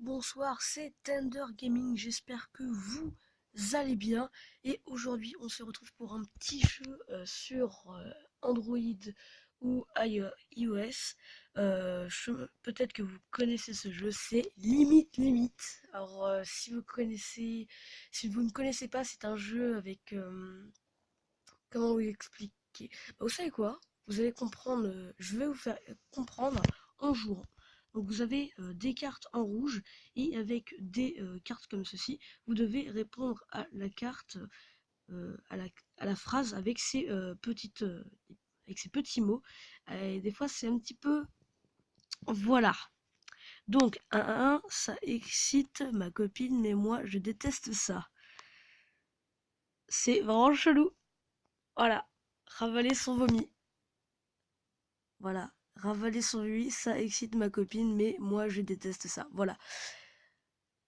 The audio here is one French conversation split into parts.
Bonsoir, c'est Tender Gaming, j'espère que vous allez bien. Et aujourd'hui, on se retrouve pour un petit jeu sur Android ou iOS. Peut-être que vous connaissez ce jeu, c'est Limite Limite. Alors, si vous ne connaissez pas, c'est un jeu avec... comment vous expliquer? Vous savez quoi? Vous allez comprendre, je vais vous faire comprendre en jouant. Donc vous avez des cartes en rouge et avec des cartes comme ceci, vous devez répondre à la carte, à la phrase avec ces avec ces petits mots. Et des fois c'est un petit peu, voilà. Donc 1, ça excite ma copine, mais moi je déteste ça. C'est vraiment chelou. Voilà, ravaler son vomi. Voilà, ravaler son lui, ça excite ma copine, mais moi je déteste ça. Voilà.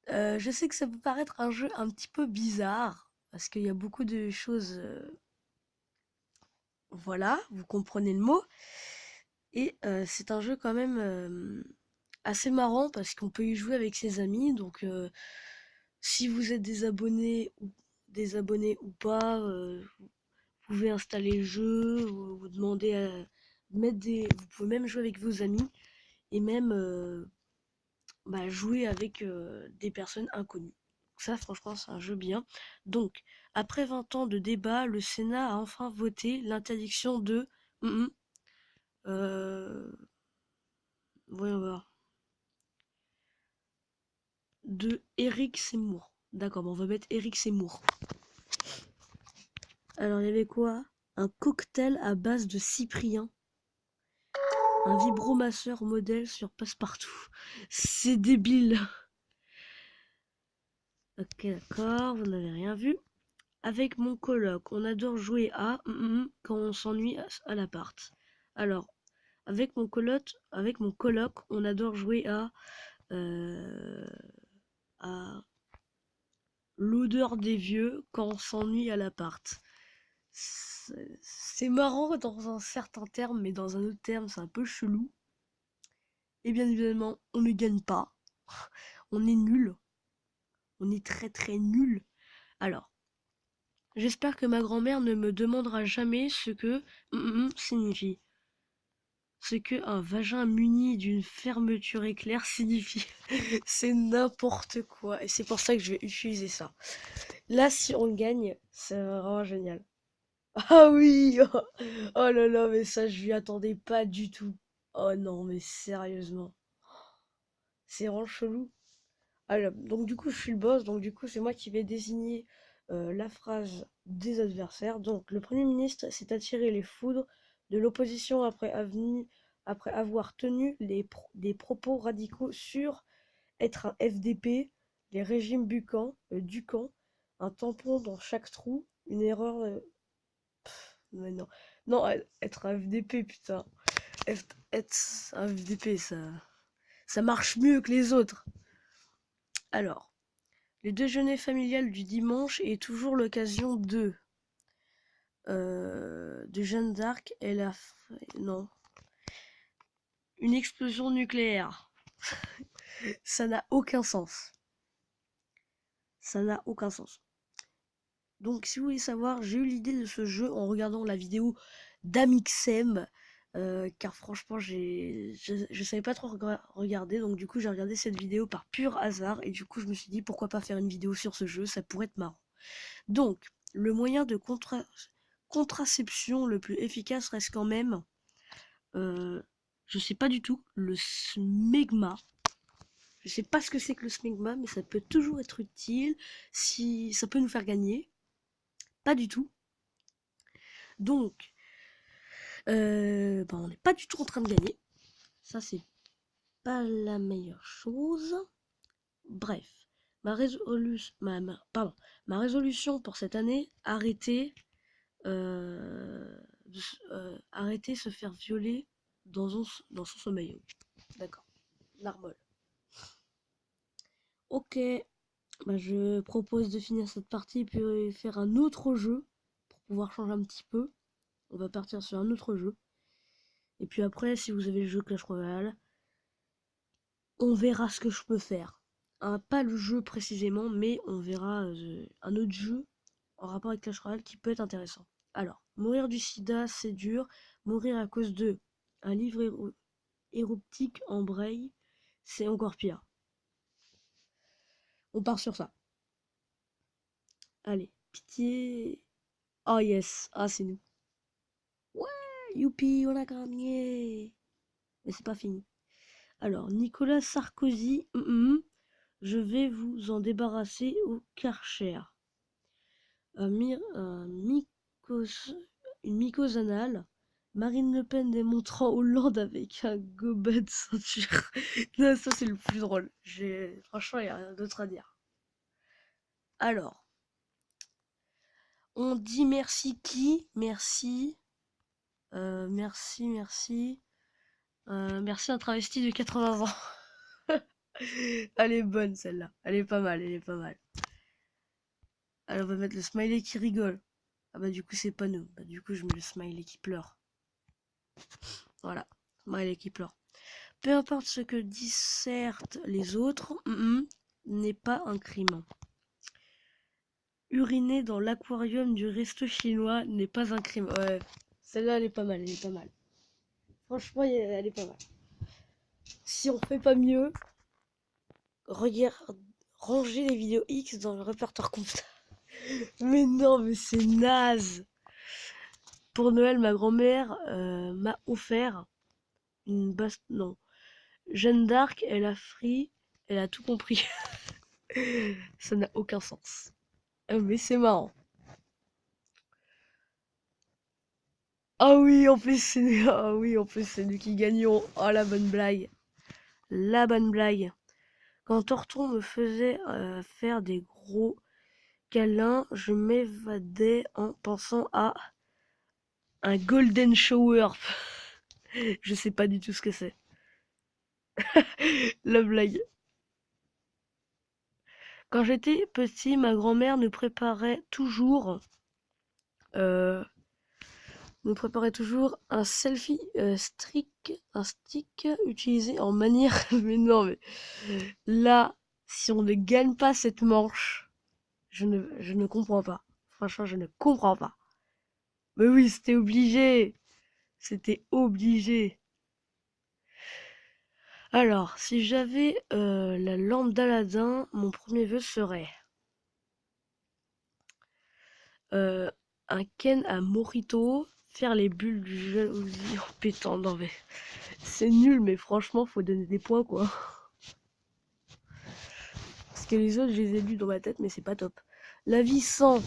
Je sais que ça peut paraître un jeu un petit peu bizarre, parce qu'il y a beaucoup de choses. Voilà, vous comprenez le mot. Et c'est un jeu quand même assez marrant, parce qu'on peut y jouer avec ses amis. Donc si vous êtes des abonnés ou pas, vous pouvez installer le jeu, ou vous demander à mettre des. Vous pouvez même jouer avec vos amis. Et même jouer avec des personnes inconnues. Ça, franchement, c'est un jeu bien. Donc, après 20 ans de débat, le Sénat a enfin voté l'interdiction de... Hum, hum, euh, voyons voir. De Éric Zemmour. D'accord, bon, on va mettre Éric Zemmour. Alors, il y avait quoi? Un cocktail à base de cyprien. Un vibromasseur modèle sur Passepartout. C'est débile. Ok, d'accord, vous n'avez rien vu. Avec mon coloc, on adore jouer à quand on s'ennuie à l'appart. Alors, avec mon coloc, on adore jouer euh, à l'odeur des vieux quand on s'ennuie à l'appart. C'est marrant dans un certain terme, mais dans un autre terme, c'est un peu chelou. Et bien évidemment, on ne gagne pas. On est nul. On est très très nul. Alors, j'espère que ma grand-mère ne me demandera jamais ce que signifie. Ce que un vagin muni d'une fermeture éclair signifie. C'est n'importe quoi. Et c'est pour ça que je vais utiliser ça. Là, si on gagne, c'est vraiment génial. Ah oui! Oh là là, mais ça, je lui attendais pas du tout. Oh non, mais sérieusement. C'est vraiment chelou. Alors, donc du coup, je suis le boss. Donc du coup, c'est moi qui vais désigner la phrase des adversaires. Donc, le Premier ministre s'est attiré les foudres de l'opposition après avoir tenu des propos radicaux sur être un FDP, les régimes Ducan, un tampon dans chaque trou, une erreur. Mais non, non, être un FDP, putain. Être un FDP, ça marche mieux que les autres. Alors, le déjeuner familial du dimanche est toujours l'occasion de Jeanne d'Arc et non, une explosion nucléaire. Ça n'a aucun sens. Ça n'a aucun sens. Donc, si vous voulez savoir, j'ai eu l'idée de ce jeu en regardant la vidéo d'Amixem, car franchement, je savais pas trop regarder, donc du coup, j'ai regardé cette vidéo par pur hasard, et du coup, je me suis dit, pourquoi pas faire une vidéo sur ce jeu, ça pourrait être marrant. Donc, le moyen de contraception le plus efficace reste quand même, je sais pas du tout, le smegma. Je sais pas ce que c'est que le smegma, mais ça peut toujours être utile si ça peut nous faire gagner. Pas du tout. Donc, on n'est pas du tout en train de gagner. Ça, c'est pas la meilleure chose. Bref, ma résolution pour cette année, arrêter se faire violer dans son sommeil. D'accord. Narmol. Ok, je propose de finir cette partie puis faire un autre jeu pour pouvoir changer un petit peu. On va partir sur un autre jeu. Et puis après, si vous avez le jeu Clash Royale, on verra ce que je peux faire. pas le jeu précisément, mais on verra un autre jeu en rapport avec Clash Royale qui peut être intéressant. Alors, mourir du sida, c'est dur. Mourir à cause de un livre érotique en braille, c'est encore pire. On part sur ça. Allez, pitié. Oh yes, ah c'est nous. Ouais, youpi, on a gagné. Mais c'est pas fini. Alors, Nicolas Sarkozy, je vais vous en débarrasser au Karcher. Une mycose anale. Marine Le Pen démontrant Hollande avec un gobelet de ceinture. Non, ça c'est le plus drôle. Franchement, il n'y a rien d'autre à dire. Alors, on dit merci qui? Merci. Merci. Merci un travesti de 80 ans. Elle est bonne celle-là. Elle est pas mal. Alors on va mettre le smiley qui rigole. Ah bah du coup c'est pas nous. Bah du coup je mets le smiley qui pleure. Voilà. Smiley qui pleure. Peu importe ce que dissertent les autres, n'est pas un crime. Uriner dans l'aquarium du resto chinois n'est pas un crime. Ouais, celle-là elle est pas mal. Franchement elle est pas mal. Si on fait pas mieux, regarde, ranger les vidéos X dans le répertoire comptable. Mais non, mais c'est naze. Pour Noël, ma grand-mère m'a offert une basse... Non. Jeanne d'Arc, elle a frit, elle a tout compris. Ça n'a aucun sens. Mais c'est marrant. Ah oui, en plus c'est nous qui gagnons. Oh la bonne blague. La bonne blague. Quand Torton me faisait faire des gros câlins, je m'évadais en pensant à un golden shower. Je sais pas du tout ce que c'est. La blague. Quand j'étais petit, ma grand-mère euh, nous préparait toujours un selfie un stick utilisé en manière. Mais non, mais là, si on ne gagne pas cette manche, je ne comprends pas. Franchement, je ne comprends pas. Mais oui, c'était obligé. C'était obligé. Alors, si j'avais la lampe d'Aladin, mon premier vœu serait euh, un Ken à Morito, faire les bulles du jalousie en pétant. Non mais c'est nul, mais franchement, faut donner des points quoi. Parce que les autres, je les ai lus dans ma tête, mais c'est pas top. La vie sans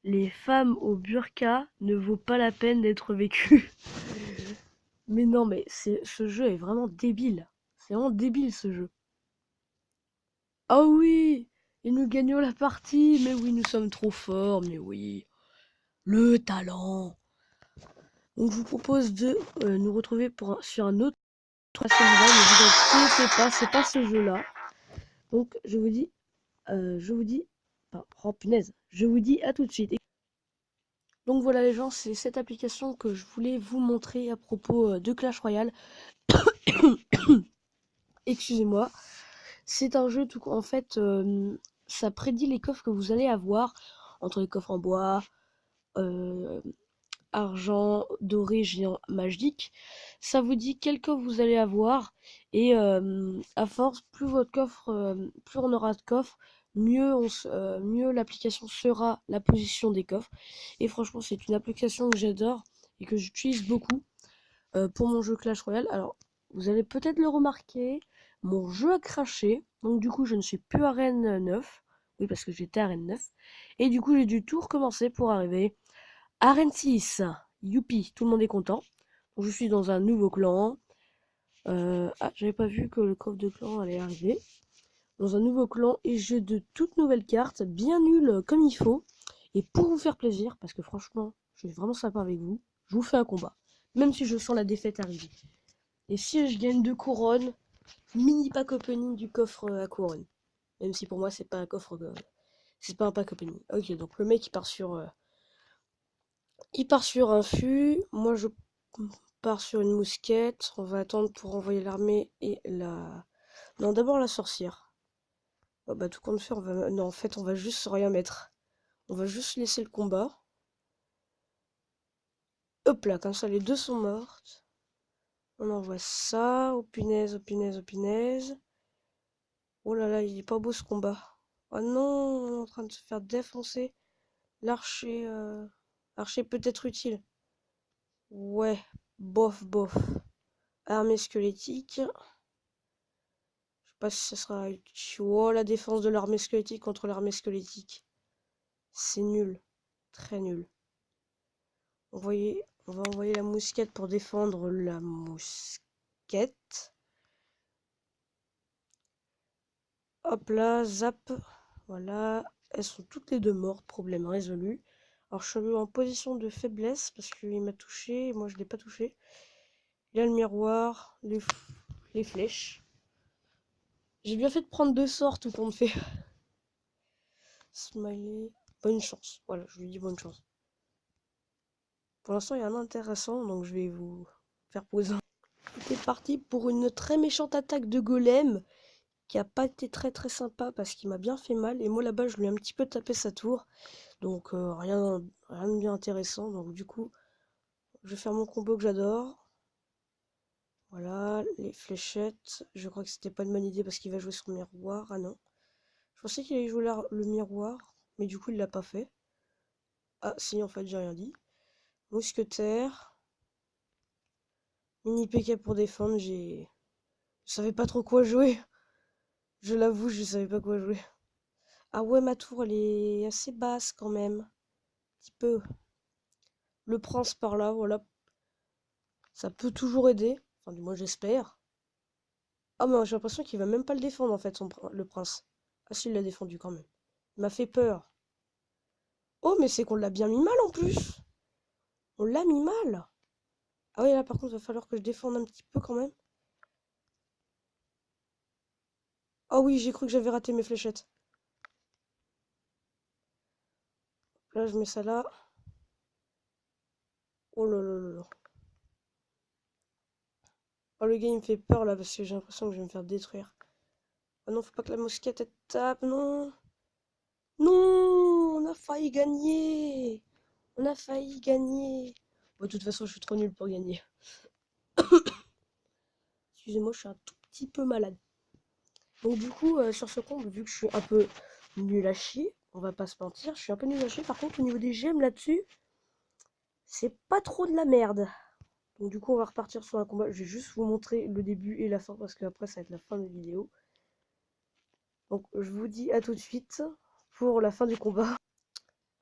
les femmes au burqa ne vaut pas la peine d'être vécue. Mais non, mais ce jeu est vraiment débile. C'est vraiment débile ce jeu. Ah oui, et nous gagnons la partie. Mais oui, nous sommes trop forts. Mais oui, le talent. Donc je vous propose de nous retrouver sur un autre celui-là. Ne vous inquiétez pas, c'est pas ce jeu-là. Donc je vous dis, oh punaise, je vous dis à tout de suite. Donc voilà les gens, c'est cette application que je voulais vous montrer à propos de Clash Royale. Excusez-moi. C'est un jeu tout en fait, ça prédit les coffres que vous allez avoir entre les coffres en bois, euh, argent, doré, géant, magique. Ça vous dit quel coffre vous allez avoir et à force, plus on aura de coffres, mieux l'application sera la position des coffres. Et franchement, c'est une application que j'adore et que j'utilise beaucoup pour mon jeu Clash Royale. Alors, vous allez peut-être le remarquer, mon jeu a craché, donc du coup, je ne suis plus à Arène 9. Oui, parce que j'étais à Arène 9. Et du coup, j'ai dû tout recommencer pour arriver Arène 6, youpi, tout le monde est content. Donc, je suis dans un nouveau clan. J'avais pas vu que le coffre de clan allait arriver. Dans un nouveau clan et j'ai de toutes nouvelles cartes, bien nulles comme il faut. Et pour vous faire plaisir, parce que franchement, je suis vraiment sympa avec vous, je vous fais un combat. Même si je sens la défaite arriver. Et si je gagne 2 couronnes, mini pack opening du coffre à couronne. Même si pour moi c'est pas un coffre, c'est pas un pack opening. Ok, donc le mec il part sur un fût, moi je pars sur une mousquette, on va attendre pour envoyer l'armée et la... Non, d'abord la sorcière. Oh, bah tout compte fait, on va... Non, en fait, on va juste rien mettre. On va juste laisser le combat. Hop là, comme ça, les deux sont mortes. On envoie ça. Oh punaise, oh punaise, oh punaise. Oh là là, il est pas beau ce combat. Oh non, on est en train de se faire défoncer. L'archer... Archer peut être utile. Ouais, bof, bof. Armée squelettique. Je sais pas si ça sera utile. Oh, la défense de l'armée squelettique contre l'armée squelettique. C'est nul. Très nul. On va envoyer la mousquette pour défendre la mousquette. Hop là, zap. Voilà. Elles sont toutes les deux mortes, problème résolu. Alors je suis en position de faiblesse parce qu'il m'a touché et moi je l'ai pas touché. Il y a le miroir, les flèches. J'ai bien fait de prendre deux sorts tout compte fait. Smiley. Bonne chance. Voilà, je lui dis bonne chance. Pour l'instant, il y a un intéressant, donc je vais vous faire poser. C'est parti pour une très méchante attaque de golem qui a pas été très très sympa parce qu'il m'a bien fait mal. Et moi là-bas, je lui ai un petit peu tapé sa tour. Donc rien de bien intéressant. Donc du coup, je vais faire mon combo que j'adore. Voilà, les fléchettes. Je crois que c'était pas une bonne idée parce qu'il va jouer sur le miroir. Ah non. Je pensais qu'il allait jouer le miroir, mais du coup, il l'a pas fait. Ah si, en fait, j'ai rien dit. Mousquetaire. Mini PK pour défendre, Je savais pas trop quoi jouer. Je l'avoue, je savais pas quoi jouer. Ah ouais, ma tour, elle est assez basse quand même. Un petit peu. Le prince par là, voilà. Ça peut toujours aider. Enfin, du moins, j'espère. Ah, mais j'ai l'impression qu'il va même pas le défendre, en fait, le prince. Ah si, il l'a défendu quand même. Il m'a fait peur. Oh, mais c'est qu'on l'a bien mis mal, en plus. On l'a mis mal. Ah oui, là, par contre, il va falloir que je défende un petit peu, quand même. Ah oui, j'ai cru que j'avais raté mes fléchettes. Là, je mets ça là. Oh là là là là. Oh, le gars, il me fait peur, là, parce que j'ai l'impression que je vais me faire détruire. Ah non, faut pas que la mousquette, elle tape, non. Non, on a failli gagner. On a failli gagner. Bon, de toute façon, je suis trop nul pour gagner. Excusez-moi, je suis un tout petit peu malade. Donc du coup, sur ce compte, vu que je suis un peu nul à chier, on va pas se mentir, je suis un peu nul à chier. Par contre, au niveau des gemmes là-dessus, c'est pas trop de la merde. Donc du coup, on va repartir sur un combat. Je vais juste vous montrer le début et la fin, parce qu'après, ça va être la fin de la vidéo. Donc je vous dis à tout de suite pour la fin du combat.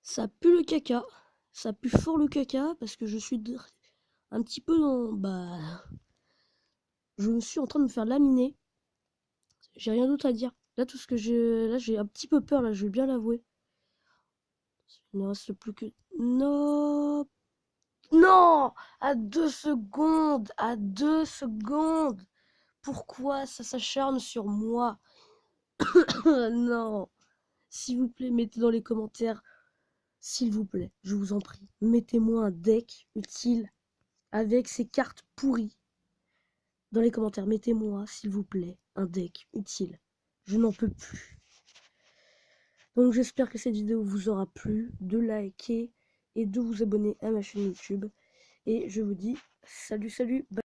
Ça pue le caca. Ça pue fort le caca parce que je suis un petit peu dans... Bah... Je me suis en train de me faire laminer. J'ai rien d'autre à dire. Là, tout ce que j'ai... Là, j'ai un petit peu peur, là, je vais bien l'avouer. Il ne reste plus que... Non. Non. À 2 secondes. À 2 secondes. Pourquoi ça s'acharne sur moi? Non. S'il vous plaît, mettez dans les commentaires. S'il vous plaît, je vous en prie. Mettez-moi un deck utile avec ces cartes pourries. Dans les commentaires, mettez-moi, s'il vous plaît, un deck utile. Je n'en peux plus. Donc j'espère que cette vidéo vous aura plu, de liker et de vous abonner à ma chaîne YouTube. Et je vous dis salut, salut, bye.